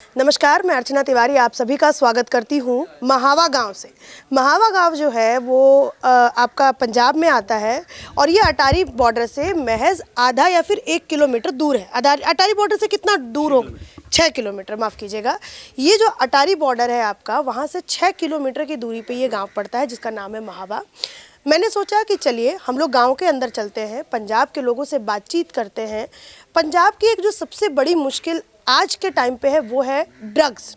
नमस्कार, मैं अर्चना तिवारी आप सभी का स्वागत करती हूँ महावा गांव से। महावा गांव जो है वो आपका पंजाब में आता है और ये अटारी बॉर्डर से महज आधा या फिर 1 किलोमीटर दूर है। अटारी बॉर्डर से कितना दूर होगा? 6 किलोमीटर, माफ़ कीजिएगा। ये जो अटारी बॉर्डर है आपका, वहाँ से 6 किलोमीटर की दूरी पे ये गांव पड़ता है जिसका नाम है महावा। मैंने सोचा कि चलिए हम लोग गांव के अंदर चलते हैं, पंजाब के लोगों से बातचीत करते हैं। पंजाब की एक जो सबसे बड़ी मुश्किल आज के टाइम पे है वो है ड्रग्स।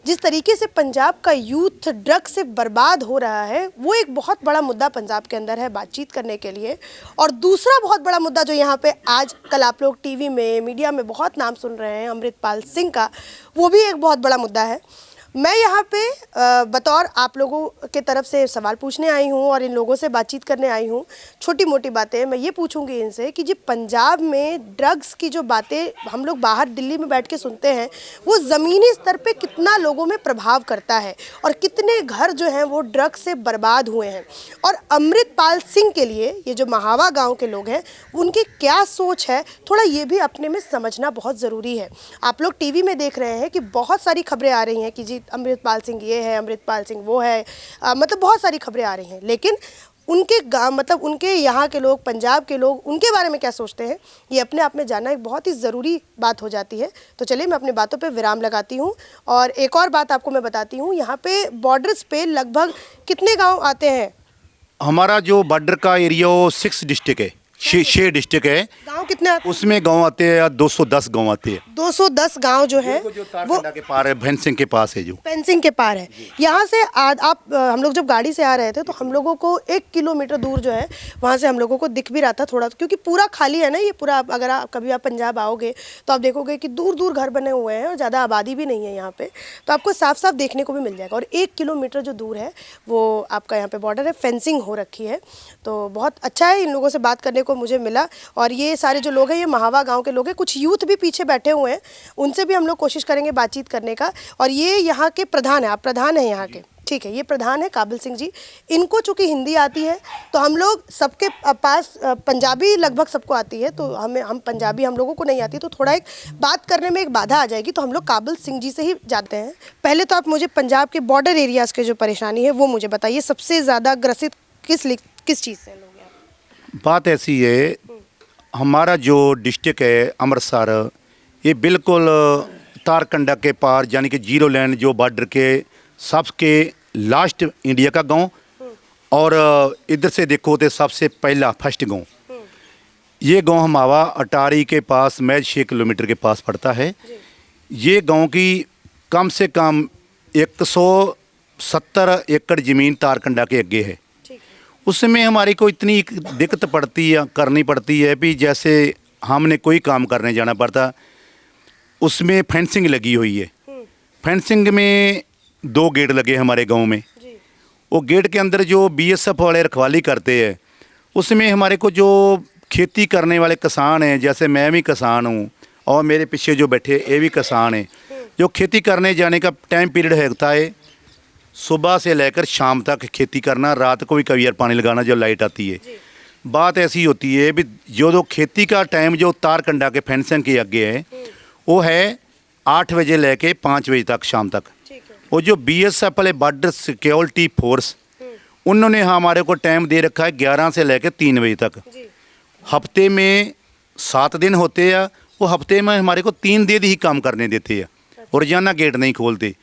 जिस तरीके से पंजाब का यूथ ड्रग्स से बर्बाद हो रहा है वो एक बहुत बड़ा मुद्दा पंजाब के अंदर है बातचीत करने के लिए। और दूसरा बहुत बड़ा मुद्दा जो यहाँ पे आज कल आप लोग टीवी में मीडिया में बहुत नाम सुन रहे हैं अमृतपाल सिंह का, वो भी एक बहुत बड़ा मुद्दा है। मैं यहाँ पे बतौर आप लोगों के तरफ से सवाल पूछने आई हूँ और इन लोगों से बातचीत करने आई हूँ। छोटी मोटी बातें मैं ये पूछूंगी इनसे कि जी पंजाब में ड्रग्स की जो बातें हम लोग बाहर दिल्ली में बैठ के सुनते हैं वो ज़मीनी स्तर पे कितना लोगों में प्रभाव करता है और कितने घर जो हैं वो ड्रग्स से बर्बाद हुए हैं। और अमृतपाल सिंह के लिए ये जो महावा गाँव के लोग हैं उनकी क्या सोच है, थोड़ा ये भी अपने में समझना बहुत ज़रूरी है। आप लोग टीवी में देख रहे हैं कि बहुत सारी खबरें आ रही हैं कि जी अमृतपाल सिंह ये है, अमृतपाल सिंह वो है, मतलब बहुत सारी खबरें आ रही हैं, लेकिन उनके गाँव मतलब उनके यहाँ के लोग, पंजाब के लोग उनके बारे में क्या सोचते हैं ये अपने आप में जानना एक बहुत ही ज़रूरी बात हो जाती है। तो चलिए मैं अपनी बातों पे विराम लगाती हूँ और एक और बात आपको मैं बताती हूँ। यहाँ पे बॉर्डर्स पे लगभग कितने गाँव आते हैं? हमारा जो बॉर्डर का एरिया वो 6 डिस्ट्रिक्ट है, 6 डिस्ट्रिक्ट है। गाँव कितने आते हैं? उसमें गांव आते हैं 210 गांव आते हैं। 210 गांव जो है वो के पार है, फेंसिंग के पास है, जो फेंसिंग के पार है। यहाँ से आप हम लोग जब गाड़ी से आ रहे थे तो हम लोगों को 1 किलोमीटर दूर जो है वहाँ से हम लोगों को दिख भी रहा था थोड़ा, क्योंकि पूरा खाली है ना ये पूरा। अगर आप कभी आप पंजाब आओगे तो आप देखोगे कि दूर दूर घर बने हुए हैं और ज़्यादा आबादी भी नहीं है यहाँ पे, तो आपको साफ साफ देखने को भी मिल जाएगा। और 1 किलोमीटर जो दूर है वो आपका यहाँ पे बॉर्डर है, फेंसिंग हो रखी है। तो बहुत अच्छा है, इन लोगों से बात करने को मुझे मिला। और ये सारे जो लोग हैं ये महावा गाँव के लोग हैं, कुछ यूथ भी पीछे बैठे हुए हैं, उनसे भी हम लोग कोशिश करेंगे बातचीत करने का। और ये यहाँ के प्रधान है, आप प्रधान हैं यहाँ के, ठीक है, ये प्रधान है काबिल सिंह जी। इनको चूँकि हिंदी आती है तो हम लोग सबके पास पंजाबी लगभग सबको आती है, तो हम पंजाबी हम लोगों को नहीं आती, तो थोड़ा एक बात करने में एक बाधा आ जाएगी। तो हम लोग काबिल सिंह जी से ही जाते हैं। पहले तो आप मुझे पंजाब के बॉर्डर एरियाज़ के जो परेशानी है वो मुझे बताइए, सबसे ज़्यादा ग्रसित किस चीज़ से लोग हैं? बात ऐसी है, हमारा जो डिस्ट्रिक्ट है अमृतसर, ये बिल्कुल तारकंडा के पार, यानी कि जीरो लाइन जो बॉर्डर के सबके लास्ट इंडिया का गांव, और इधर से देखो तो सबसे पहला फर्स्ट गांव ये गांव हमावा अटारी के पास महज 6 किलोमीटर के पास पड़ता है। ये गांव की कम से कम 170 एकड़ ज़मीन तारकंडा के आगे है। उसमें हमारी को इतनी दिक्कत करनी पड़ती है भी जैसे हमने कोई काम करने जाना पड़ता, उसमें फेंसिंग लगी हुई है। फेंसिंग में 2 गेट लगे हमारे गांव में। वो गेट के अंदर जो बीएसएफ वाले रखवाली करते हैं, उसमें हमारे को जो खेती करने वाले किसान हैं, जैसे मैं भी किसान हूँ और मेरे पीछे जो बैठे ये भी किसान हैं, जो खेती करने जाने का टाइम पीरियड होता है सुबह से लेकर शाम तक खेती करना, रात को भी कभी यार पानी लगाना जब लाइट आती है। बात ऐसी होती है भी जो खेती का टाइम जो तारकंडा के फेंसिंग के आगे है वो है 8 बजे लेके 5 बजे तक शाम तक। और जो बीएसएफ वाले बॉर्डर सिक्योरिटी फोर्स, उन्होंने हमारे को टाइम दे रखा है 11 से लेकर 3 बजे तक। हफ्ते में 7 दिन होते हैं, वो हफ्ते में हमारे को 3 दिन ही काम करने देते हैं और रोजाना गेट नहीं खोलते।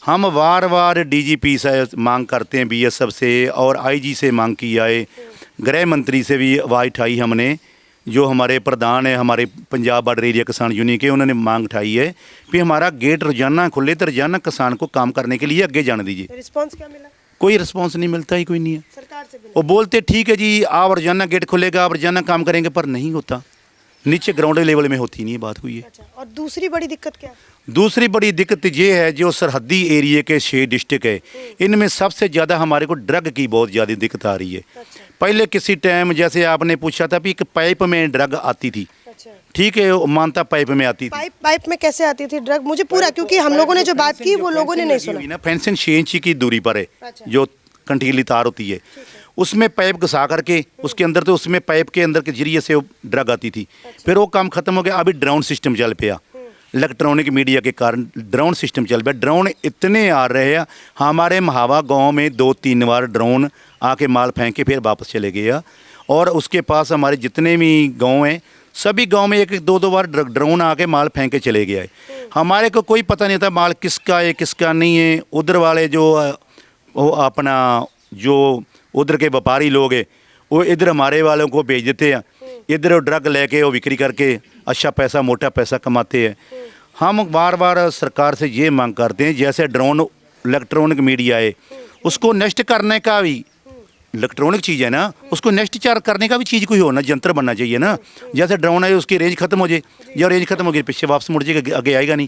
हम वार डीजीपी से मांग करते हैं, बीएसएफ से और आईजी से मांग की आए, गृह मंत्री से भी आवाज़ उठाई हमने, जो हमारे प्रधान है हमारे पंजाब बॉर्डर एरिया किसान यूनियन के, उन्होंने मांग उठाई है कि हमारा गेट रोजाना खुले तो रोजाना किसान को काम करने के लिए आगे जाने दीजिए। रिस्पॉन्स क्या मिला? कोई रिस्पॉन्स नहीं मिलता ही, कोई नहीं है। सरकार से वो बोलते ठीक है जी आप रोजाना गेट खुलेगा, आप रोजाना काम करेंगे, पर नहीं होता, नीचे ग्राउंड लेवल में होती नहीं है बात हुई है। अच्छा, और दूसरी बड़ी दिक्कत क्या? दूसरी बड़ी दिक्कत ये है जो सरहदी एरिया के 6 डिस्ट्रिक्ट है, इनमें सबसे ज़्यादा हमारे को ड्रग की बहुत ज़्यादा दिक्कत आ रही है। पहले किसी टाइम जैसे आपने पूछा था भी एक पाइप में ड्रग आती थी, ठीक है, वो मानता पाइप में आती थी। पाइप में कैसे आती थी ड्रग? मुझे पूरा, क्योंकि हम लोगों ने जो बात की वो लोगों ने नहीं सुना। फेंसिंग 6 इंच की दूरी पर है, जो कंटीली तार होती है, उसमें पाइप घुसा करके उसके अंदर, तो उसमें पाइप के अंदर के जरिए से ड्रग आती थी। फिर वो काम खत्म हो गया, अभी ड्रोन सिस्टम चल पिया। इलेक्ट्रॉनिक मीडिया के कारण ड्रोन सिस्टम चल रहा है। ड्रोन इतने आ रहे हैं, हमारे महावा गांव में 2-3 बार ड्रोन आके माल फेंक के फिर वापस चले गए। और उसके पास हमारे जितने भी गांव हैं, सभी गांव में 1-2 बार ड्रोन आके माल फेंक के चले गया है। हमारे को कोई पता नहीं था माल किसका है किसका नहीं है। उधर वाले जो वो अपना जो उधर के व्यापारी लोग हैं, वो इधर हमारे वालों को भेज देते हैं, इधर ड्रग लेके वो बिक्री करके अच्छा पैसा, मोटा पैसा कमाते हैं। हम बार बार सरकार से ये मांग करते हैं, जैसे ड्रोन इलेक्ट्रॉनिक मीडिया है, उसको नष्ट करने का भी, इलेक्ट्रॉनिक चीज़ है ना, उसको नेक्स्ट चार करने का भी चीज़ कोई होना, यंत्र बनना चाहिए ना। जैसे ड्रोन है, उसकी रेंज खत्म हो जाए, या रेंज खत्म हो गई पीछे वापस मुड़ जाएगा, आगे आएगा नहीं।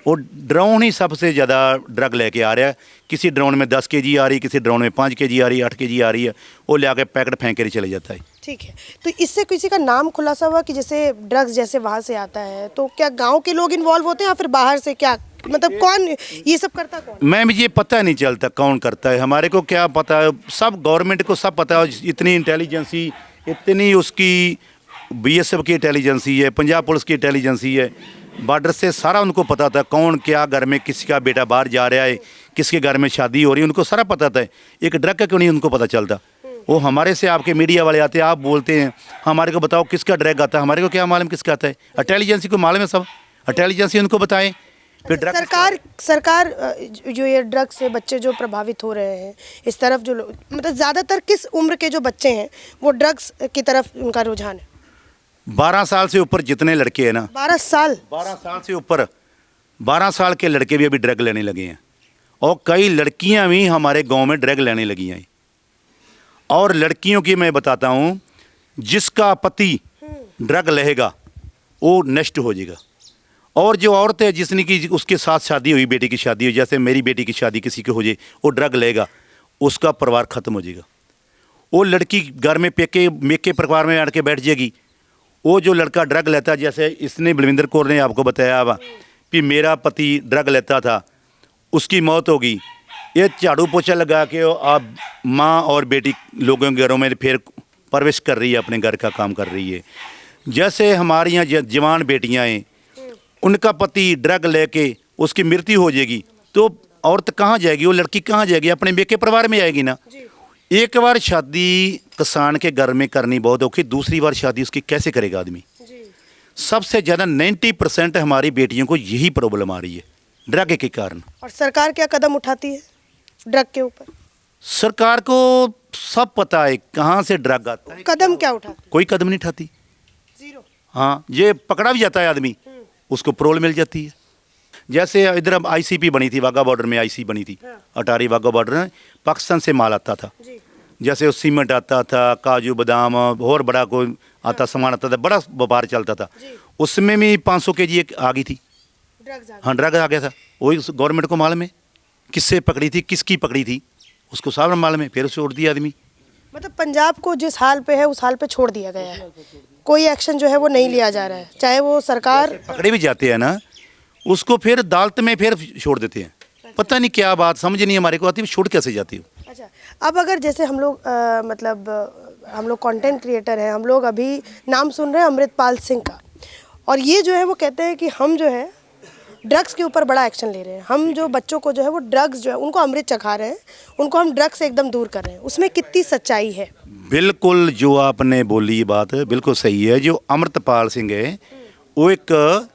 और ड्रोन ही सबसे ज़्यादा ड्रग लेके आ रहा है। किसी ड्रोन में 10 kg आ रही, किसी ड्रोन में 5 kg आ रही, 8 kg आ रही है, वो ले आके पैकेट फेंक कर चले जाता है। ठीक है, तो इससे किसी का नाम खुलासा हुआ कि जैसे ड्रग्स जैसे वहाँ से आता है, तो क्या गांव के लोग इन्वॉल्व होते हैं या फिर बाहर से, क्या मतलब कौन ये सब करता, कौन? मैम ये पता नहीं चलता कौन करता है, हमारे को क्या पता है। सब गवर्नमेंट को सब पता है, इतनी इंटेलिजेंसी, इतनी उसकी BSF की इंटेलिजेंसी है, पंजाब पुलिस की इंटेलिजेंसी है, बॉर्डर से सारा उनको पता था कौन क्या घर में किसी का बेटा बाहर जा रहा है, किसके घर में शादी हो रही है, उनको सारा पता था। एक ड्रग का क्यों नहीं उनको पता चलता? वो हमारे से आपके मीडिया वाले आते हैं, आप बोलते हैं हमारे को बताओ किसका ड्रग आता है, हमारे को क्या मालूम किसका आता है? इंटेलिजेंसी को मालूम है सब, इंटेलिजेंसी उनको बताएं। फिर ड्रग सरकार जो ये ड्रग से बच्चे जो प्रभावित हो रहे हैं इस तरफ, जो मतलब ज़्यादातर किस उम्र के जो बच्चे हैं वो ड्रग्स की तरफ उनका रुझान है? 12 साल से ऊपर जितने लड़के हैं ना, 12 साल 12 साल से ऊपर 12 साल के लड़के भी अभी ड्रग लेने लगे हैं। और कई लड़कियां भी हमारे गांव में ड्रग लेने लगी हैं। और लड़कियों की मैं बताता हूं, जिसका पति ड्रग लेगा वो नष्ट हो जाएगा। और जो औरत है जिसने की उसके साथ शादी हुई, बेटी की शादी हुई, जैसे मेरी बेटी की शादी किसी की हो जाए, वो ड्रग लेगा, उसका परिवार ख़त्म हो जाएगा। वो लड़की घर में मेके परिवार में आड़ के बैठ जाएगी। वो जो लड़का ड्रग लेता है, जैसे इसने बलविंदर कौर ने आपको बताया हुआ कि मेरा पति ड्रग लेता था, उसकी मौत होगी, ये झाड़ू पोछा लगा के आप माँ और बेटी लोगों के घरों में फिर प्रवेश कर रही है, अपने घर का काम कर रही है। जैसे हमारे यहाँ जवान बेटियाँ हैं, उनका पति ड्रग लेके उसकी मृत्यु हो जाएगी, तो औरत कहाँ जाएगी? वो लड़की कहाँ जाएगी? अपने मेके परिवार में आएगी ना। एक बार शादी किसान के घर में करनी बहुत औखी, दूसरी बार शादी उसकी कैसे करेगा आदमी? सबसे ज़्यादा 90% हमारी बेटियों को यही प्रॉब्लम आ रही है ड्रग के कारण। और सरकार क्या कदम उठाती है ड्रग के ऊपर? सरकार को सब पता है कहाँ से ड्रग आता है, कदम क्या उठाती? कोई कदम नहीं उठाती। जीरो। हाँ, ये पकड़ा भी जाता है आदमी, उसको प्रोल मिल जाती है। जैसे इधर अब ICP बनी थी, वाघा बॉर्डर में IC बनी थी, अटारी वाघा बॉर्डर में पाकिस्तान से माल आता था। जैसे उस सीमेंट आता था, काजू बादाम और बड़ा कोई आता सामान आता था, बड़ा व्यापार चलता था। उसमें भी 500 kg एक आ गई थी। हाँ, ड्रग आ गया था। वही गवर्नमेंट को मालूम है किससे पकड़ी थी, किसकी पकड़ी थी, उसको सारा मालूम है। फिर उसे छोड़ दिया आदमी। मतलब पंजाब को जिस हाल पे है उस हाल पे छोड़ दिया गया है, कोई एक्शन जो है वो नहीं लिया जा रहा है, चाहे वो सरकार। पकड़े भी जाते हैं ना, उसको फिर अदालत में फिर छोड़ देते हैं। पता नहीं क्या बात समझ नहीं हमारे को आती, छोड़ कैसे जाती हो। अच्छा, अब अगर जैसे हम लोग मतलब हम लोग कंटेंट क्रिएटर हैं, हम लोग अभी नाम सुन रहे हैं अमृतपाल सिंह का, और ये जो है वो कहते हैं कि हम जो है ड्रग्स के ऊपर बड़ा एक्शन ले रहे हैं, हम जो बच्चों को जो है वो ड्रग्स जो है उनको अमृत चखा रहे हैं, उनको हम ड्रग्स से एकदम दूर कर रहे हैं, उसमें कितनी सच्चाई है? बिल्कुल जो आपने बोली ये बात बिल्कुल सही है। जो अमृतपाल सिंह है वो एक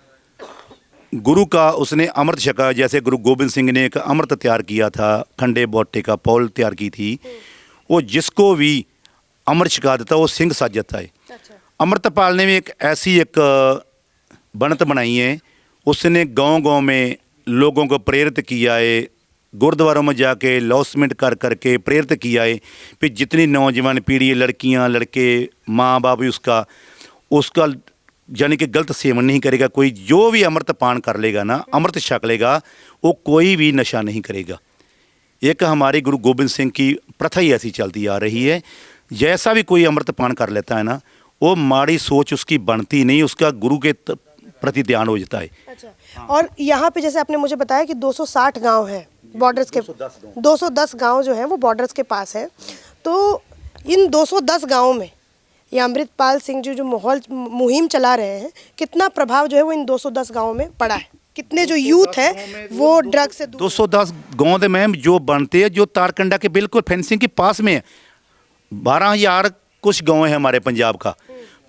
गुरु का उसने अमृत छका, जैसे गुरु गोबिंद सिंह ने एक अमृत तैयार किया था, खंडे बोटे का पौल तैयार की थी, वो जिसको भी अमृत छका देता वो सिंह साज जाता है। अमृतपाल ने भी एक ऐसी एक बनत बनाई है, उसने गांव-गांव में लोगों को प्रेरित किया है, गुरुद्वारों में जाके लॉन्चमेंट कर करके प्रेरित किया है। फिर जितनी नौजवान पीढ़ी, लड़कियां लड़के, माँ बाप भी उसका यानी कि गलत सेवन नहीं करेगा। कोई जो भी अमृत पान कर लेगा ना, अमृत छक लेगा, वो कोई भी नशा नहीं करेगा। एक हमारे गुरु गोबिंद सिंह की प्रथा ही ऐसी चलती आ रही है, जैसा भी कोई अमृत पान कर लेता है ना, वो माड़ी सोच उसकी बनती नहीं, उसका गुरु के प्रति ध्यान हो जाता है। अच्छा, और यहाँ पे जैसे आपने मुझे बताया कि 260 गांव हैं बॉर्डर्स के, 210 गांव जो हैं वो बॉर्डर्स के पास हैं, तो इन 210 गांवों में ये अमृतपाल सिंह जी जो माहौल मुहिम चला रहे हैं, कितना प्रभाव जो है वो इन 210 गाँव में पड़ा है? कितने जो यूथ है वो ड्रग से दूर? 210 गाँव में जो बनते हैं, जो तारकंडा के बिल्कुल फेंसिंग के पास में है। 12,000 कुछ गाँव है हमारे पंजाब का।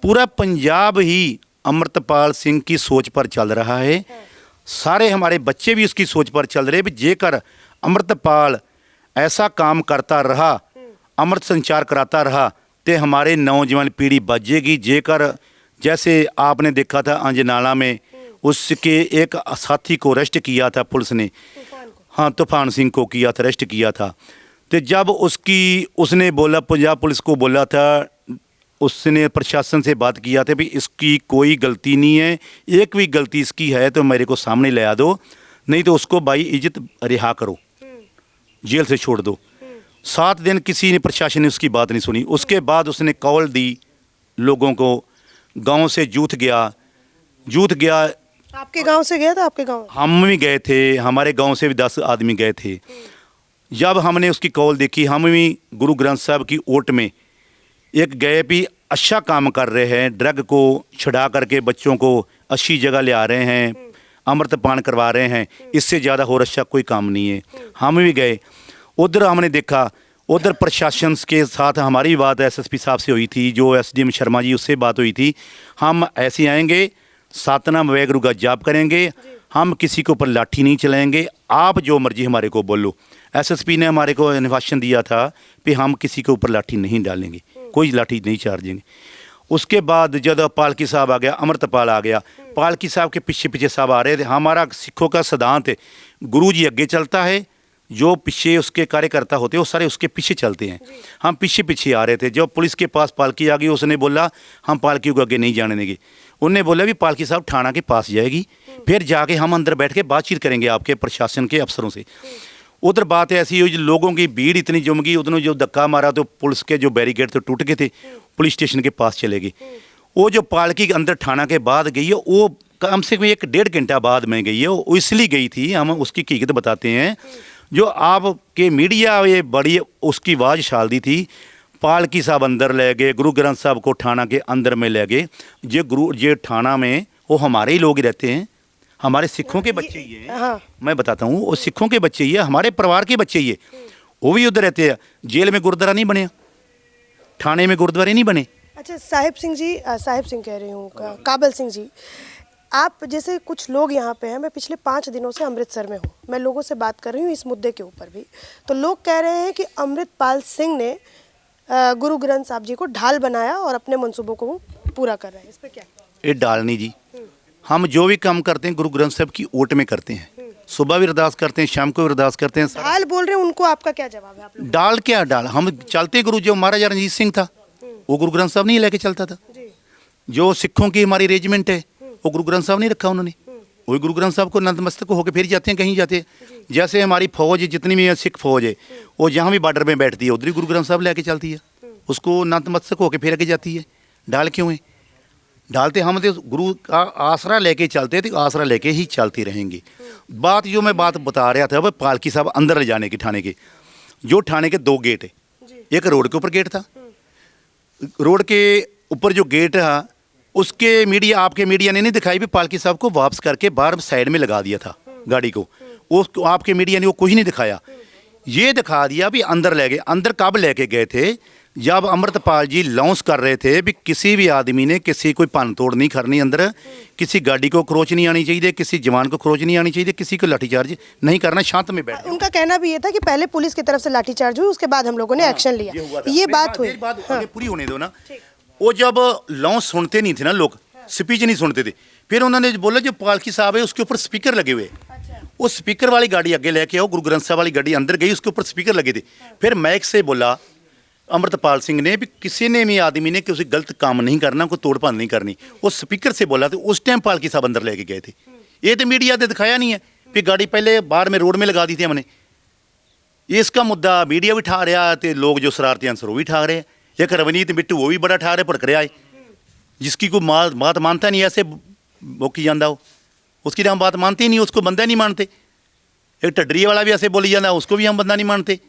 पूरा पंजाब ही अमृतपाल सिंह की सोच पर चल रहा है। सारे हमारे बच्चे भी उसकी सोच पर चल रहे हैं भी जेकर अमृतपाल ऐसा काम करता रहा, अमृत संचार कराता रहा, तो हमारे नौजवान पीढ़ी बचेगी। जेकर जैसे आपने देखा था अंजनाला में उसके एक साथी को अरेस्ट किया था पुलिस ने, हाँ तूफान सिंह को किया था, अरेस्ट किया था। तो जब उसने बोला, पंजाब पुलिस को बोला था, उसने प्रशासन से बात किया था भी इसकी कोई गलती नहीं है, एक भी गलती इसकी है तो मेरे को सामने ले आ दो, नहीं तो उसको भाई इज्जत रिहा करो, जेल से छोड़ दो। 7 दिन किसी ने, प्रशासन ने उसकी बात नहीं सुनी। उसके बाद उसने कॉल दी लोगों को, गांव से जूथ गया। आपके गांव से गया था? आपके गांव? हम भी गए थे, हमारे गांव से भी 10 आदमी गए थे। जब हमने उसकी कॉल देखी, हम भी गुरु ग्रंथ साहब की ओट में एक गए भी अच्छा काम कर रहे हैं, ड्रग को छुड़ा करके बच्चों को अच्छी जगह ले आ रहे हैं, अमृतपान करवा रहे हैं, इससे ज़्यादा और अच्छा कोई काम नहीं है। हम भी गए उधर, हमने देखा उधर प्रशासन के साथ हमारी बात एसएसपी साहब से हुई थी, जो एसडीएम शर्मा जी, उससे बात हुई थी। हम ऐसे आएंगे, सतनाम वाहेगुरू का जाप करेंगे, हम किसी के ऊपर लाठी नहीं चलाएंगे, आप जो मर्जी हमारे को बोलो। एसएसपी ने हमारे को निवासन दिया था कि हम किसी के ऊपर लाठी नहीं डालेंगे, कोई लाठी नहीं चार्जेंगे। उसके बाद जब पालकी साहब आ गया, अमृतपाल आ गया, पालकी साहब के पीछे पीछे साहब आ रहे थे। हमारा सिखों का सिद्धांत है, गुरु जी आगे चलता है, जो पीछे उसके कार्यकर्ता होते हैं वो सारे उसके पीछे चलते हैं। हम पीछे पीछे आ रहे थे। जब पुलिस के पास पालकी आ गई, उसने बोला हम पालकी को आगे नहीं जाने देंगे। उनने बोला भी पालकी साहब थाना के पास जाएगी, फिर जाके हम अंदर बैठ के बातचीत करेंगे आपके प्रशासन के अफसरों से। उधर बात ऐसी हुई, लोगों की भीड़ इतनी जम गई, उन्होंने जो धक्का मारा तो पुलिस के जो बैरिकेड तो टूट गए थे, पुलिस स्टेशन के पास चले गए। वो जो पालकी के अंदर थाना के बाद गई है, वो कम से कम 1-1.5 घंटा बाद में गई है। वो इसलिए गई थी, हम उसकी हकीकत बताते हैं। जो आपके मीडिया ये बड़ी उसकी आवाज़ छाल दी थी, पालकी साहब अंदर ले गए, गुरु ग्रंथ साहब को थाना के अंदर में ले गए। ये थाना में वो हमारे ही लोग ही रहते हैं, हमारे सिखों के बच्चे ही हैं। हाँ। मैं बताता हूँ, वो सिखों के बच्चे ही है, हमारे परिवार के बच्चे ही है। वो भी उधर रहते हैं। जेल में गुरुद्वारा नहीं बने, थाने में गुरुद्वारे नहीं बने। अच्छा साहिब सिंह जी, साहिब सिंह कह रही हूँ, काबल सिंह जी, आप जैसे कुछ लोग यहाँ पे हैं, मैं पिछले 5 दिनों से अमृतसर में हूँ, मैं लोगों से बात कर रही हूँ इस मुद्दे के ऊपर भी, तो लोग कह रहे हैं कि अमृतपाल सिंह ने गुरु ग्रंथ साहब जी को ढाल बनाया और अपने मंसूबों को वो पूरा कर रहे हैं। इस पे क्या? ये ढाल नहीं जी, हम जो भी काम करते हैं गुरु ग्रंथ साहब की ओट में करते हैं। सुबह भी अरदास करते हैं, शाम को भी अरदास करते हैं। ढाल बोल रहे हैं, उनको आपका क्या जवाब है? आप लोग डाल क्या डाल, हम चलते गुरु, जो महाराजा रणजीत सिंह था वो गुरु ग्रंथ साहब नहीं लेके चलता था। जो सिखों की हमारी रेजिमेंट है वो गुरु ग्रंथ साहब नहीं रखा उन्होंने, वही गुरु ग्रंथ साहब को नतमस्तक होकर फिर जाते हैं कहीं जाते हैं। जैसे हमारी फौज जितनी भी सिख फौज है, वो जहाँ भी बॉर्डर में बैठती है उधर ही गुरु ग्रंथ साहब लेके चलती है, उसको नतमस्तक होकर फिर आगे जाती है। डाल क्यों है? डालते हम तो गुरु का आसरा लेके चलते थे, आसरा लेके ही चलती रहेंगे। बात जो मैं बात बता रहा था, वह पालकी साहब अंदर ले जाने की थाने के, जो थाने के 2 गेट है, एक रोड के ऊपर गेट था, रोड के ऊपर जो गेट है उसके मीडिया, आपके मीडिया ने नहीं दिखाई भी पालकी साहब को वापस करके बाहर साइड में लगा दिया था गाड़ी को, वो आपके मीडिया ने वो कुछ नहीं दिखाया। ये दिखा दिया भी अंदर ले गए। अंदर कब लेके गए थे? जब अमृतपाल जी लॉन्च कर रहे थे भी किसी भी आदमी ने किसी कोई भन तोड़ नहीं करनी, अंदर किसी गाड़ी को खरोच नहीं आनी चाहिए, किसी जवान को खरोच नहीं आनी चाहिए, किसी को लाठीचार्ज नहीं करना, शांत में बैठ। उनका कहना भी ये था कि पहले पुलिस की तरफ से लाठीचार्ज हुई, उसके बाद हम लोगों ने एक्शन लिया। ये बात हुई, आगे पूरी होने दो ना। वो जब लॉन्च सुनते नहीं थे ना लोग, स्पीच नहीं सुनते थे, फिर उन्होंने बोला जो पालकी साहब है उसके ऊपर स्पीकर लगे हुए, वो स्पीकर वाली गाड़ी आगे लेके आओ। गुरु ग्रंथ साहब वाली गाड़ी अंदर गई, उसके ऊपर स्पीकर लगे थे। फिर माइक से बोला अमृतपाल सिंह ने भी किसी ने भी आदमी ने किसी गलत काम नहीं करना, कोई तोड़ भन नहीं करनी, वो स्पीकर से बोला। तो उस टाइम पालकी साहब अंदर लेके गए थे। ये तो मीडिया ने दिखाया नहीं है, फिर गाड़ी पहले बाहर में रोड में लगा दी थी हमने। इसका मुद्दा मीडिया भी ठा रहा है, लोग जो शरारती अंसर वो भी ठा रहे हैं। एक रवनीत बिट्टू वो भी बड़ा ठा रहे, भड़क रहा है, जिसकी कोई बात मानता नहीं, ऐसे बोकी जाता हो, उसकी तो हम बात मानते ही नहीं, उसको बंदा नहीं मानते। एक टड्डरी वाला भी ऐसे बोली जाता, उसको भी हम बंदा नहीं मानते,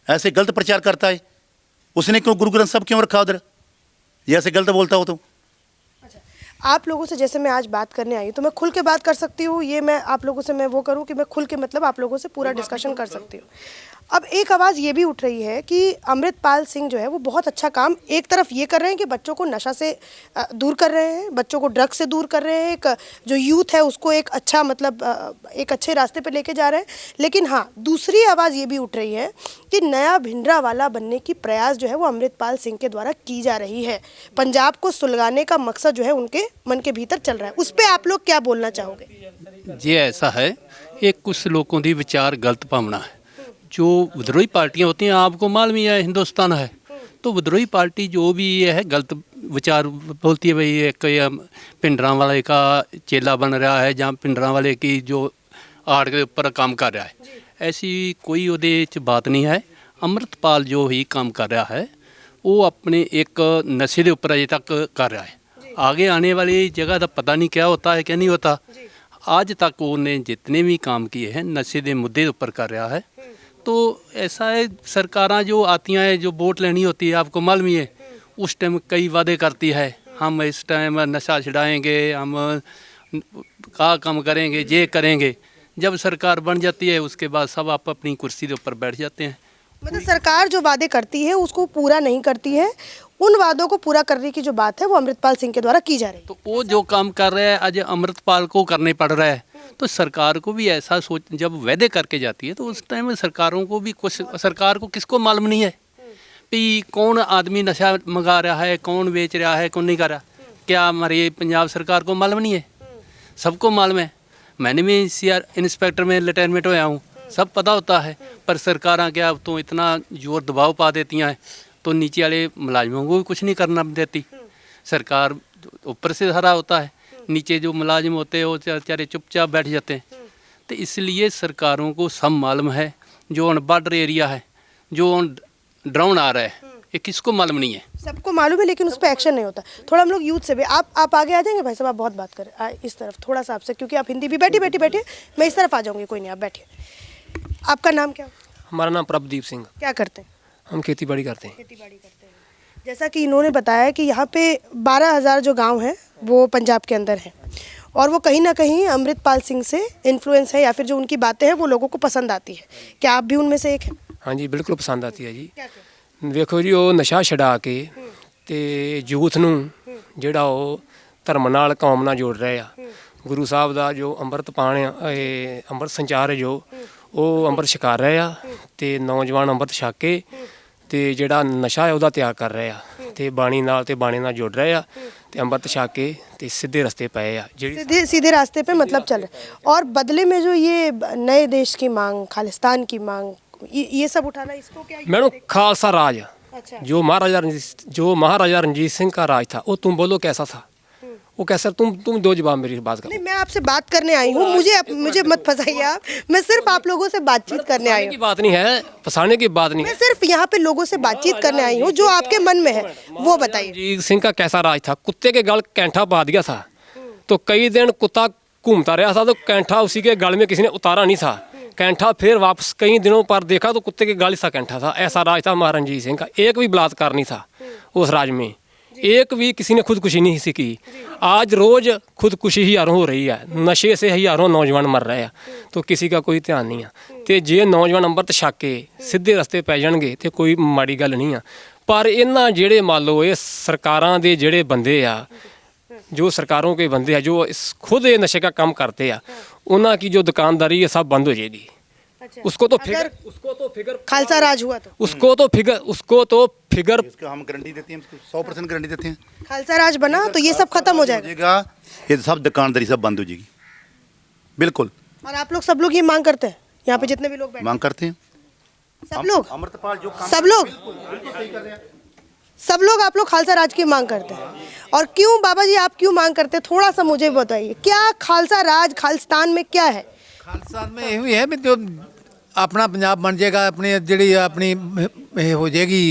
ऐसे गलत प्रचार करता है। उसने क्यों गुरु ग्रंथ साहब क्यों रखा उधर? जैसे गलत बोलता हो तो आप लोगों से जैसे मैं आज बात करने आई हूँ तो मैं खुल के बात कर सकती हूँ, ये मैं आप लोगों से मैं वो करूँ कि मैं खुल के मतलब आप लोगों से पूरा डिस्कशन कर सकती हूँ। अब एक आवाज़ ये भी उठ रही है कि अमृतपाल सिंह जो है वो बहुत अच्छा काम एक तरफ ये कर रहे हैं कि बच्चों को नशा से दूर कर रहे हैं, बच्चों को ड्रग्स से दूर कर रहे हैं, एक जो यूथ है उसको एक अच्छा मतलब एक अच्छे रास्ते पे लेके जा रहे हैं। लेकिन हाँ, दूसरी आवाज़ ये भी उठ रही है कि नया भिंडरावाला बनने की प्रयास जो है वो अमृतपाल सिंह के द्वारा की जा रही है। पंजाब को सुलगाने का मकसद जो है उनके मन के भीतर चल रहा है। उस पर आप लोग क्या बोलना चाहोगे? जी ऐसा है, एक कुछ लोगों की विचार गलत भावना है। जो विद्रोही पार्टियां होती हैं, आपको मालूम ही है हिंदुस्तान है, तो विद्रोही पार्टी जो भी ये है गलत विचार बोलती है। भाई एक भिंडरां वाले का चेला बन रहा है ਜਾਂ भिंडरां वाले की जो आर्ट के ऊपर काम कर रहा है, ऐसी कोई ਉਹਦੇ 'ਚ बात नहीं है। अमृतपाल जो ही काम कर रहा है वो अपने एक नशे के ऊपर अजे तक कर रहा है। आगे आने वाली जगह का पता नहीं क्या होता है क्या नहीं होता। आज तक उन्होंने जितने भी काम किए हैं नशे के मुद्दे ऊपर कर रहा है। तो ऐसा है, सरकारां जो आती हैं, जो वोट लेनी होती है, आपको मालूम ही है, उस टाइम कई वादे करती है, हम इस टाइम नशा छुड़ाएंगे, हम का काम करेंगे, ये करेंगे। जब सरकार बन जाती है उसके बाद सब आप अपनी कुर्सी के ऊपर बैठ जाते हैं। मतलब सरकार जो वादे करती है उसको पूरा नहीं करती है, उन वादों को पूरा करने की जो बात है वो अमृतपाल सिंह के द्वारा की जा रही है। तो वो जो काम कर रहे हैं आज अमृतपाल को करने पड़ रहा है। तो सरकार को भी ऐसा सोच, जब वादे करके जाती है तो उस टाइम सरकारों को भी कुछ, सरकार को किसको मालूम नहीं है कि कौन आदमी नशा मंगा रहा है, कौन बेच रहा है, कौन नहीं कर रहा। क्या हमारी पंजाब सरकार को मालूम नहीं है? सबको मालूम है। मैंने भी CR इंस्पेक्टर में रिटायरमेंट होया हूँ, सब पता होता है। पर सरकारां क्या तो इतना जोर दबाव पा देती हैं तो नीचे वाले मुलाजमों को भी कुछ नहीं करना देती। सरकार ऊपर से सारा होता है, नीचे जो मुलाजिम होते हैं वो बेचारे चुपचाप बैठ जाते हैं। तो इसलिए सरकारों को सब मालूम है। जो बॉर्डर एरिया है, जो ड्रोन आ रहा है, ये किसको मालूम नहीं है? सबको मालूम है लेकिन उस पर एक्शन नहीं होता। थोड़ा हम लोग यूथ से भी आप आगे आ जाएंगे भाई साहब, आप बहुत बात करें इस तरफ थोड़ा सा आपसे, क्योंकि आप हिंदी भी बैठिए मैं इस तरफ आ जाऊंगी, कोई नहीं आप बैठिए। आपका नाम क्या? हमारा नाम प्रभदीप सिंह। क्या करते हैं? हम खेती बाड़ी करते हैं। खेती बाड़ी करते हैं। जैसा कि इन्होंने बताया कि यहाँ पे 12,000 जो गांव हैं वो पंजाब के अंदर हैं और वो कहीं ना कहीं अमृतपाल सिंह से इन्फ्लुएंस है या फिर जो उनकी बातें हैं वो लोगों को पसंद आती है। क्या आप भी उनमें से एक हैं? हाँ जी, बिल्कुल पसंद आती है जी। क्या ਵੇਖੋ ਜੀ, ਉਹ ਨਸ਼ਾ ਛਡਾ ਕੇ ਤੇ ਯੂਥ ਨੂੰ ਜਿਹੜਾ ਉਹ ਧਰਮ ਨਾਲ ਕੌਮ ਨਾਲ ਜੋੜ ਰਹੇ ਆ। ਗੁਰੂ ਸਾਹਿਬ ਦਾ ਜੋ ਅੰਮ੍ਰਿਤ ਪਾਣ ਆ, ਇਹ ਅੰਮ੍ਰਿਤ ਸੰਚਾਰ ਜੋ ਉਹ ਅੰਮ੍ਰਿਤ ਛਕਾ ਰਹੇ ਆ ਤੇ ਨੌਜਵਾਨ ਅੰਮ੍ਰਿਤ ਛਕ ਕੇ ਤੇ ਜਿਹੜਾ ਨਸ਼ਾ ਹੈ ਉਹਦਾ ਤਿਆਗ ਕਰ ਰਹੇ ਆ ਤੇ ਬਾਣੀ ਨਾਲ ਜੁੜ ਰਹੇ ਆ ਤੇ ਅੰਮ੍ਰਿਤ ਛਕ ਕੇ ਤੇ ਸਿੱਧੇ ਰਸਤੇ ਪਏ ਆ। ਜਿਹੜੀ सीधे रास्ते पे मतलब चल रहे हैं। और बदले में जो ये नए देश की मांग, खालिस्तान की मांग, ये सब उठाना, इसको क्या मैडम खालसा राज अच्छा जो महाराजा रणजीत सिंह का राज था, वो तुम बोलो कैसा था? वो कैसा? तुम दो जवाब मेरी बात करो। नहीं, मैं आपसे बात करने आई हूँ, मुझे मत फंसाइए आप। मैं सिर्फ आप लोगों से बातचीत करने आई की हूँ। बात नहीं है, फंसाने की बात नहीं मैं है। सिर्फ यहाँ पे लोगों से बातचीत करने आई हूँ, जो आपके मन में है वो बताइए। रणजीत सिंह का कैसा राज था? कुत्ते के गल कैंठा पा दिया था, तो कई दिन कुत्ता घूमता रहा था, तो कैंठा उसी के गल में किसी ने उतारा नहीं था। कैंठा फिर वापस कई दिनों पर देखा तो कुत्ते के गल सा कैंठा था। ऐसा राज था महाराजा रणजीत सिंह का। एक भी बलात्कार नहीं था उस राज में, एक भी किसी ने खुदकुशी नहीं सी की। आज रोज़ खुदकुशी हज़ारों हो रही है, नशे से हज़ारों नौजवान मर रहे हैं, तो किसी का कोई ध्यान नहीं है। तो जे नौजवान अंम੍ਰਿਤ ਛਕ ਕੇ ਸਿੱਧੇ ਰਸਤੇ ਪੈ ਜਾਣਗੇ ਤੇ ਕੋਈ ਮਾੜੀ ਗੱਲ ਨਹੀਂ ਆ। ਪਰ ਇਹਨਾਂ ਜਿਹੜੇ ਮੰਨ ਲਓ ਇਹ ਸਰਕਾਰਾਂ ਦੇ ਜਿਹੜੇ ਬੰਦੇ ਆ, जो सरकारों के बंदे हैं, जो खुद ये नशे का काम करते हैं, उन्होंने की जो दुकानदारी है सब बंद हो जाएगी। उसको तो फिगर खालसा राज हुआ तो उसको तो फिगर इसका हम गारंटी देते हैं, 100% गारंटी देते हैं। खालसा राज बना तो ये सब खत्म हो जाएगा, ये सब दुकानदारी सब बंद हो जाएगी, बिल्कुल। और आप लोग सब लोग ये मांग करते हैं, यहाँ पे जितने भी लोग बैठे मांग करते हैं सब लोग, अमृतपाल जो सब लोग आप लोग खालसा राज की मांग करते हैं। और क्यों बाबा जी, आप क्यों मांग करते हैं? थोड़ा सा मुझे बताइए, क्या खालसा राज खालिस्तान में क्या है? खालिस्तान में यही है भी जो अपना पंजाब बन जाएगा, अपनी जी अपनी हो जाएगी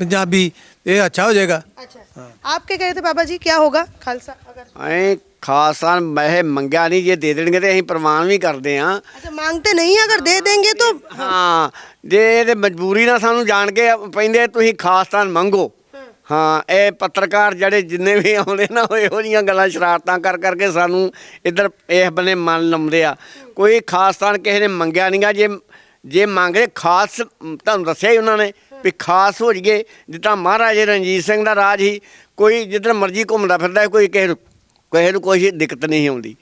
पंजाबी, ये अच्छा हो जाएगा। अच्छा, आप क्या कह रहे थे बाबा जी, क्या होगा खालसा अगर? खालसा वैसे मंगया नहीं, जे दे देंगे तो अं प्रमाण भी करते हैं। अच्छा, मांगते नहीं, अगर दे देंगे तो हाँ, जे मजबूरी ना सानू जान के पेंदे तुसीं खालिस्तान मंगो, ਹਾਂ ਇਹ ਪੱਤਰਕਾਰ ਜਿਹੜੇ ਜਿੰਨੇ ਵੀ ਆਉਂਦੇ ਨਾ ਉਹ ਇਹੋ ਜਿਹੀਆਂ ਗੱਲਾਂ ਸ਼ਰਾਰਤਾਂ ਕਰ ਕਰਕੇ ਸਾਨੂੰ ਇੱਧਰ ਇਸ ਬੰਨੇ ਮਨ ਲਾਉਂਦੇ ਆ। ਕੋਈ ਖਾਸ ਸਥਾਨ ਕਿਸੇ ਨੇ ਮੰਗਿਆ ਨਹੀਂਗਾ। ਜੇ ਮੰਗਦੇ ਖਾਸ ਤੁਹਾਨੂੰ ਦੱਸਿਆ ਹੀ ਉਹਨਾਂ ਨੇ ਵੀ ਖਾਸ ਹੋ ਜਾਈਏ, ਜਿੱਦਾਂ ਮਹਾਰਾਜੇ ਰਣਜੀਤ ਸਿੰਘ ਦਾ ਰਾਜ ਸੀ, ਕੋਈ ਜਿੱਧਰ ਮਰਜ਼ੀ ਘੁੰਮਦਾ ਫਿਰਦਾ, ਕੋਈ ਕਿਸੇ ਨੂੰ ਕੋਈ ਦਿੱਕਤ ਨਹੀਂ ਆਉਂਦੀ।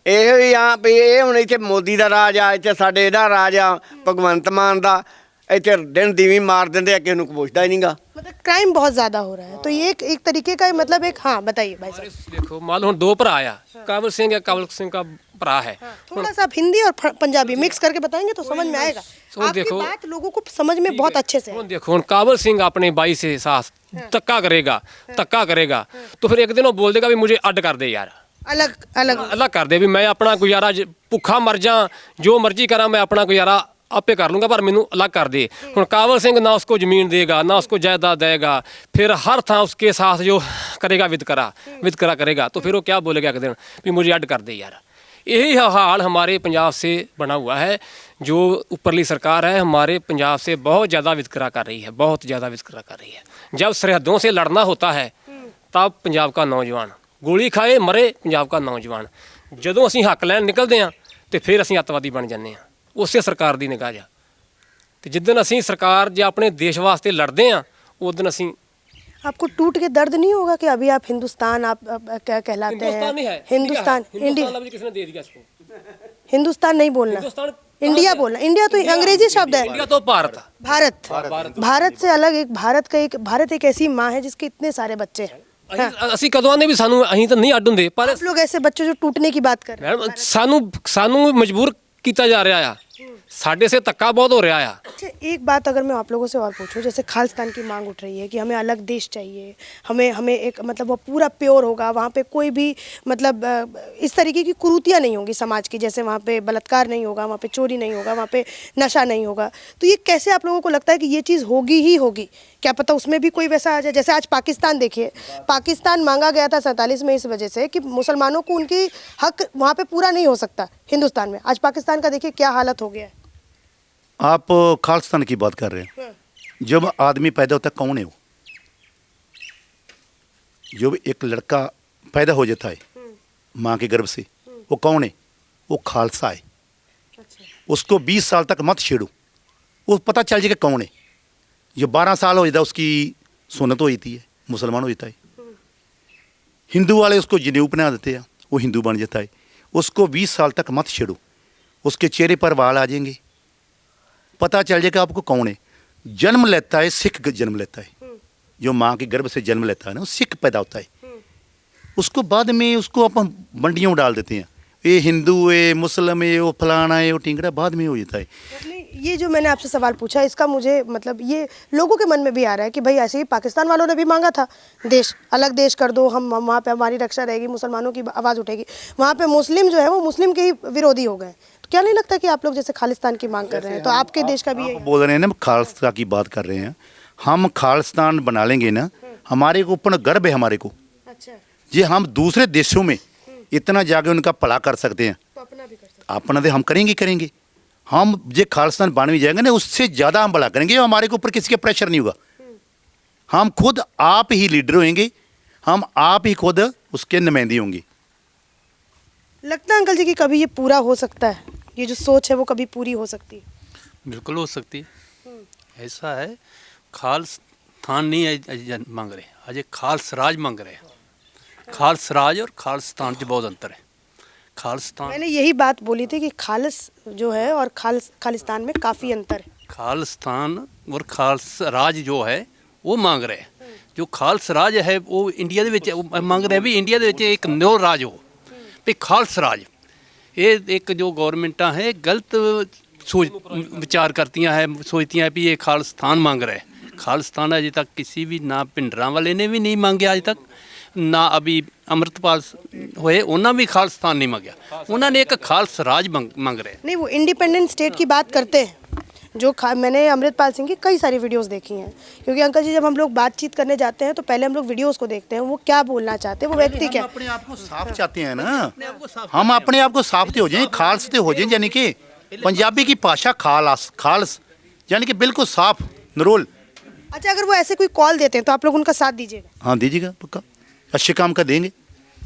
ਇਹੋ ਹੀ ਆ ਵੀ ਇਹ ਹੁਣ ਇੱਥੇ ਮੋਦੀ ਦਾ ਰਾਜ ਆ, ਇੱਥੇ ਸਾਡੇ ਇਹਦਾ ਰਾਜ ਆ ਭਗਵੰਤ ਮਾਨ ਦਾ, ਇੱਥੇ ਦਿਨ ਦੀਵੀ ਮਾਰ ਦਿੰਦੇ ਆ, ਕਿਸੇ ਨੂੰ ਕੋਈ ਪੁੱਛਦਾ ही नहींगा। मतलब क्राइम बहुत ज्यादा हो रहा है, तो ये एक तरीके का मतलब एक, हाँ बताइए भाई साहब। देखो मान लो हम दो भरा आ, काबल सिंह या काबल सिंह का भरा है। थोड़ा सा आप हिंदी और पंजाबी मिक्स करके बताएंगे तो समझ में आएगा। आपकी देखो, बात लोगों को समझ में बहुत अच्छे से है। ਹੁਣ देखो ਹੁਣ काबल सिंह अपने भाई से साथ धक्का करेगा तो फिर एक दिन वो बोल देगा भी मुझे अड कर दे यार, अलग अलग अलग कर दे भी मैं अपना गुजारा भुखा मर जा, जो मर्जी करा मैं अपना गुजारा आपे कर लूँगा, पर मैनू अलग कर दे। ਹੁਣ काबल सिंह ना उसको ज़मीन देगा, ना उसको जायदाद देगा, फिर हर था उसके साथ जो करेगा वितकरा करेगा, तो फिर वो क्या बोलेगा एक दिन भी मुझे अड कर दे यार। यही हाल हमारे पंजाब से बना हुआ है। जो ऊपरली सरकार है हमारे पंजाब से बहुत ज़्यादा वितकरा कर रही है, बहुत ज़्यादा वितकरा कर रही है। जब सरहदों से लड़ना होता है तब पंजाब का नौजवान गोली खाए मरे, पंजाब का नौजवान ਜਦੋਂ ਅਸੀਂ ਹੱਕ ਲੈਣ ਨਿਕਲਦੇ ਹਾਂ ਤੇ ਫਿਰ ਅਸੀਂ ਅੱਤਵਾਦੀ ਬਣ ਜਾਂਦੇ ਹਾਂ, ਉਸੇ ਸਰਕਾਰ ਦੀ ਨਿਗਾਹ 'ਚ। ਤੇ ਜਿੱਦਣ ਅਸੀਂ ਸਰਕਾਰ ਜੇ ਆਪਣੇ ਦੇਸ਼ ਵਾਸਤੇ ਲੜਦੇ ਹਾਂ ਉਦੋਂ ਅਸੀਂ आपको टूट के दर्द नहीं होगा कि अभी आप हिंदुस्तान आप क्या कहलाते हिंदुस्तान नहीं है, हैं? हिंदुस्तान इंडिया, हिंदुस्तान लफ्ज़ किसने दे दिया इसको? हिंदुस्तान नहीं बोलना, हिंदुस्तान इंडिया बोलना। इंडिया तो अंग्रेजी शब्द है। इंडिया तो भारत भारत से अलग एक भारत एक ऐसी माँ है जिसके इतने सारे बच्चे हैं। ਅਸੀਂ ਕਦੋਂ ਆਨੇ ਵੀ ਸਾਨੂੰ ਅਸੀਂ ਤਾਂ ਨਹੀਂ ਅੱਡ ਹੁੰਦੇ, ਪਰ आप लोग ऐसे बच्चों जो टूटने की बात कर रहे हैं। ਮੈਡਮ ਸਾਨੂੰ ਮਜਬੂਰ ਕੀਤਾ ਜਾ ਰਿਹਾ ਆ, ਸਾਡੇ ਸੇ ਧੱਕਾ ਬਹੁਤ ਹੋ ਰਿਹਾ ਆ। अच्छा एक बात अगर मैं आप लोगों से और पूछूं, जैसे खालिस्तान की मांग उठ रही है कि हमें अलग देश चाहिए, हमें एक मतलब वो पूरा प्योर होगा, वहाँ पे कोई भी मतलब इस तरीके की कुरीतियाँ नहीं होंगी समाज की, जैसे वहाँ पे बलात्कार नहीं होगा, वहाँ पे चोरी नहीं होगा, वहाँ पे नशा नहीं होगा, तो ये कैसे आप लोगों को लगता है कि ये चीज़ होगी ही होगी? क्या पता उसमें भी कोई वैसा आ जाए। जैसे आज पाकिस्तान देखिए, पाकिस्तान मांगा गया था 47 में इस वजह से कि मुसलमानों को उनकी हक वहाँ पे पूरा नहीं हो सकता हिंदुस्तान में। आज पाकिस्तान का देखिए क्या हालत हो गया है। आप खालिस्तान की बात कर रहे हैं। जब आदमी पैदा होता है कौन है वो? जब एक लड़का पैदा हो जाता है माँ के गर्भ से, वो कौन है? वो खालसा है। उसको 20 साल तक मत छेड़ो, वो पता चल जाएगा कौन है। जो 12 साल हो जाता है उसकी सुन्नत हो जाती है, मुसलमान हो जाता है। हिंदू वाले उसको जनेऊ पहना देते हैं, वो हिंदू बन जाता है। उसको 20 साल तक मत छेड़ो, उसके चेहरे पर वाल आ जाएंगे, पता चल जाएगा आपको कौन है। जन्म लेता है सिख, जन्म लेता है, जो माँ के गर्भ से जन्म लेता है ना, वो सिख पैदा होता है। उसको बाद में उसको अपन मंडियों में डाल देते हैं, ये हिंदू है, मुस्लिम है, वो फलाना है, वो टिंगड़ा, बाद में हो जाता है। ये जो मैंने आपसे सवाल पूछा इसका मुझे मतलब ये लोगों के मन में भी आ रहा है कि भाई ऐसे ही पाकिस्तान वालों ने भी मांगा था देश, अलग देश कर दो, हम वहाँ पे हमारी रक्षा रहेगी, मुसलमानों की आवाज़ उठेगी। वहाँ पे मुस्लिम जो है वो मुस्लिम के ही विरोधी हो गए। तो क्या नहीं लगता कि आप लोग जैसे खालिस्तान की मांग कर रहे हैं तो आपके देश का भी आप बोल रहे हैं ना, खालिस्तान की बात कर रहे हैं। हम खालिस्तान बना लेंगे ना, हमारे को ऊपर गर्व है हमारे को। अच्छा, ये हम दूसरे देशों में इतना जाके उनका भला कर सकते हैं, तो अपना भी कर सकते अपना तो हम करेंगे। हम ये खालिस्तान बन भी जाएंगे ना, उससे ज़्यादा हम भला करेंगे, हमारे के ऊपर किसी का प्रेशर नहीं होगा। हम खुद आप ही लीडर होंगे, हम आप ही खुद उसके नुमाइंदे होंगे। लगता है अंकल जी कि कभी ये पूरा हो सकता है, ये जो सोच है वो कभी पूरी हो सकती है? बिल्कुल हो सकती है। ऐसा है, खालिस्तान नहीं अजय मांग रहे, अजय खालस राज मांग रहे हैं। खालस राज और खालिस्तान से बहुत अंतर है। खालिस्तान, मैंने यही बात बोली थी कि खालिस जो है और खालिस्तान में काफ़ी अंतर है। खालिस्तान और खालस राज जो है वो मांग रहे हैं। जो खालस राज है वो इंडिया ਦੇ ਵਿੱਚ ਮੰਗ ਰਹੇ ਵੀ ਇੰਡੀਆ ਦੇ ਵਿੱਚ ਇੱਕ ਨਿਓ ਰਾਜ ਹੋ ਵੀ ਖਾਲਸ ਰਾਜ। ਇਹ ਇੱਕ ਜੋ ਗਵਰਨਮੈਂਟਾਂ ਹੈ ਗਲਤ सोच विचार करती हैं, सोचती हैं भी ये खालिस्तान मांग रहे हैं। खालिस्तान अजे तक किसी भी ना भिंडरां वाले ने भी नहीं मांगे आज तक, ना अभी अमृतपाल होए उन्होंने भी खालिस्तान नहीं मांगा, उन्होंने एक खालस राज मांग रहे हैं। नहीं, वो इंडिपेंडेंट स्टेट की बात करते हैं। जो मैंने अमृतपाल सिंह की कई सारी वीडियोस देखी हैं, क्योंकि अंकल जी जब हम लोग बातचीत करने जाते हैं तो पहले हम लोग वीडियोस को देखते हैं, वो क्या बोलना चाहते हैं, वो व्यक्ति क्या अपने आप को साफ चाहते हैं ना, हम अपने आप को साफ हो जाएं, खालस हो जाएं, यानी कि पंजाबी की भाषा खालस यानी कि बिल्कुल साफ नरोल अच्छा, अगर वो ऐसे कोई कॉल देते हैं तो आप लोग उनका साथ दीजिएगा? हाँ दीजिएगा पक्का, अच्छे काम का देंगे।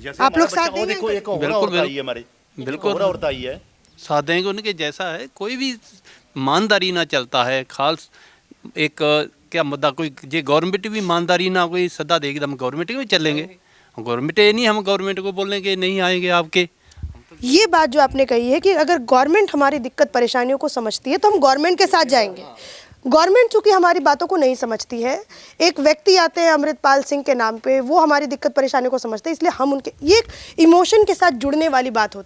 जैसे आप लोग हमारा साथ बच्चा- वो देंगे देखो एक और बिल्कुल, औरत आई है हमारे, बिल्कुल। एक और औरत आई है। साथ देंगे उनके, जैसा है कोई भी ईमानदारी ना चलता है खास एक क्या मुद्दा कोई जे गवर्नमेंट भी ईमानदारी ना कोई सदा देगी तो हम गवर्नमेंट में चलेंगे। गवर्नमेंट ये नहीं हम गवर्नमेंट को बोलेंगे नहीं आएंगे आपके। ये बात जो आपने कही है कि अगर गवर्नमेंट हमारी दिक्कत परेशानियों को समझती है तो हम गवर्नमेंट के साथ जाएंगे। गवर्नमेंट चूंकि हमारी बातों को नहीं समझती है, एक व्यक्ति आते हैं अमृतपाल सिंह के नाम पे, वो हमारी दिक्कत परेशानियों को समझते हैं, इसलिए हम उनके, ये एक इमोशन के साथ जुड़ने वाली बात होती है।